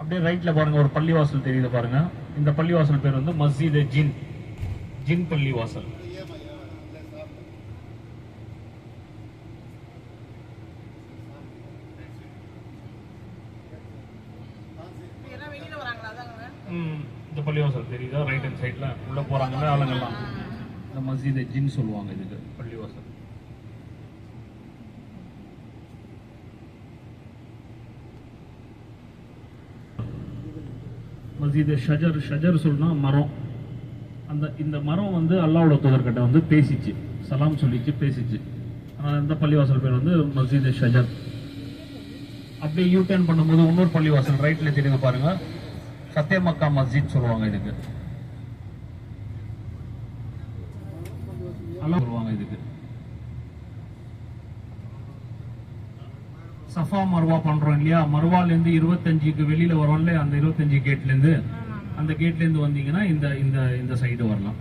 அப்படியே ரைட்ல பாருங்க ஒரு பள்ளிவாசல் தெரியுது பாருங்க. இந்த பள்ளிவாசல் பேர் வந்து மஸ்ஜித் ஜின், ஜின் பள்ளிவாசல். இந்த பள்ளிவாசல் தெரியுதா? ரைட் ஹேண்ட் சைட்ல உள்ள போறாங்கல்ல ஆளுங்கெல்லாம், இந்த மஸ்ஜித் ஜின் சொல்லுவாங்க இதுக்கு பள்ளிவாசல். மஸ்ஜித் ஷஜர், ஷஜர் சொல்லுனா மரம். இந்த மரம் வந்து அல்லாஹ்வோட தூதர்கிட்ட வந்து பேசிச்சு, சலாம் சொல்லிச்சு, பேசிச்சு. ஆனால் இந்த பள்ளிவாசல் பேர் வந்து மஸ்ஜித் ஷஜர். அப்படியே யூ டர்ன் பண்ணும்போது இன்னொரு பள்ளிவாசல் ரைட்ல தெரியுது பாருங்க, சத்திய மக்கா மஸ்ஜித் சொல்லுவாங்க இதுக்கு. சொல்லுவாங்க இதுக்கு. சஃபா மர்வா பண்றோம் இல்லையா, மர்வால இருந்து 25க்கு வெளியில வரோம்ல, அந்த 25 கேட்ல இருந்து, அந்த கேட்ல இருந்து வந்தீங்கன்னா இந்த இந்த இந்த சைடு வரலாம்.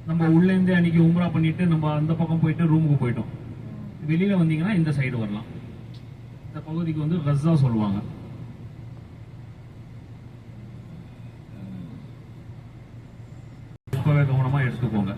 நம்ம உள்ள இருந்து அன்னைக்கு உம்ரா பண்ணிட்டு நம்ம அந்த பக்கம் போயிட்டு ரூமுக்கு போயிட்டோம். வெளியில வந்தீங்கன்னா இந்த சைடு வரலாம். இந்த பகுதிக்கு வந்து கஸ்ஸா சொல்லுவாங்க. இப்பவே கவனமா எடுத்துக்கோங்க.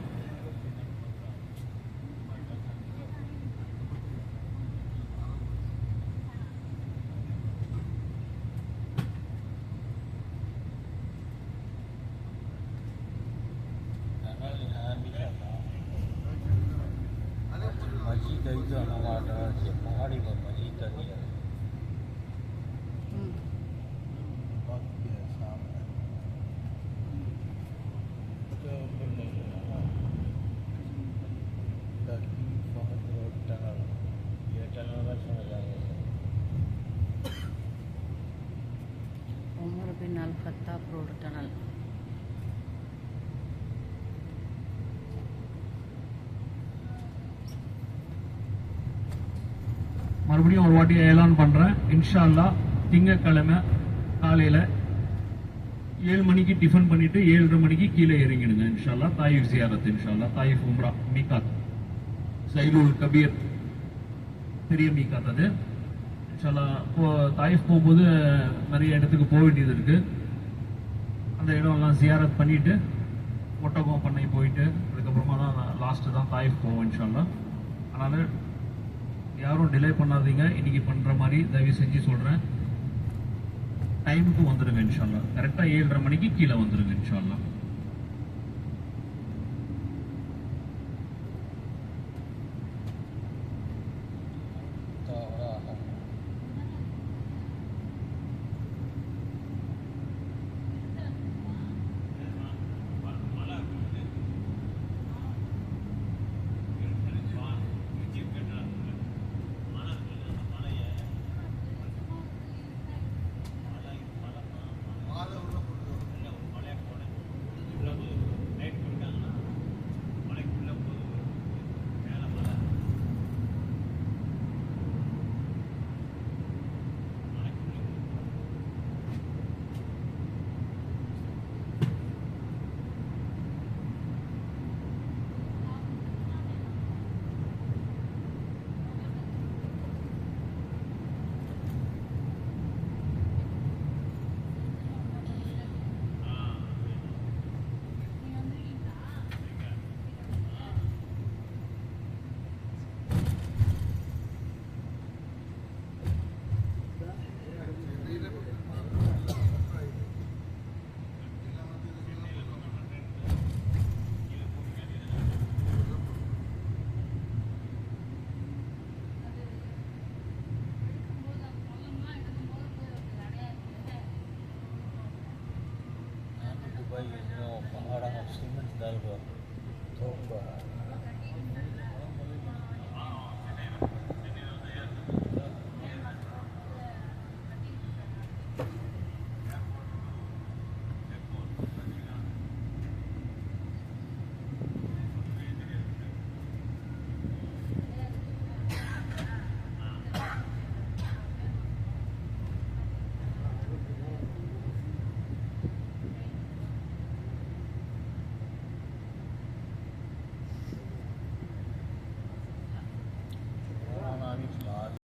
मस्जिद पहाड़ी पर मस्जिद दिया उमर बिन अल खत्ताब रोड टनल. மறுபடியும் ஒரு வாட்டி ஏலான் பண்றேன். இன்ஷா அல்லாஹ் திங்கட்கிழமை காலையில 7 மணிக்கு டிஃபன் பண்ணிட்டு 7:30 மணிக்கு கீழே இறங்கிடுங்க. இன்ஷா அல்லாஹ் தாயிஃப் ஜியாரத், இன்ஷா அல்லாஹ் தாயிஃப் உம்ரா மீகாத், சைலுல் கபீர் பெரிய மீகாத் அது. இன்ஷா அல்லாஹ் தாயிஃப் போகும்போது நிறைய இடத்துக்கு போக வேண்டியது இருக்கு. அந்த இடம்லாம் ஜியாரத் பண்ணிட்டு ஒட்டகம் பண்ணை போயிட்டு அதுக்கப்புறமா தான் லாஸ்ட்டு தான் தாயிஃப் போவோம் இன்ஷா அல்லாஹ். அதனால யாரும் டிலே பண்ணாதீங்க. இன்னைக்கு பண்ற மாதிரி தயவு செஞ்சு சொல்றேன், டைமுக்கு வந்துடுங்க இன்ஷா அல்லாஹ். கரெக்டா 7:30 மணிக்கு கீழே வந்துடுங்க இன்ஷா அல்லாஹ். भाई पहाड़ा सीमेंट डाल कर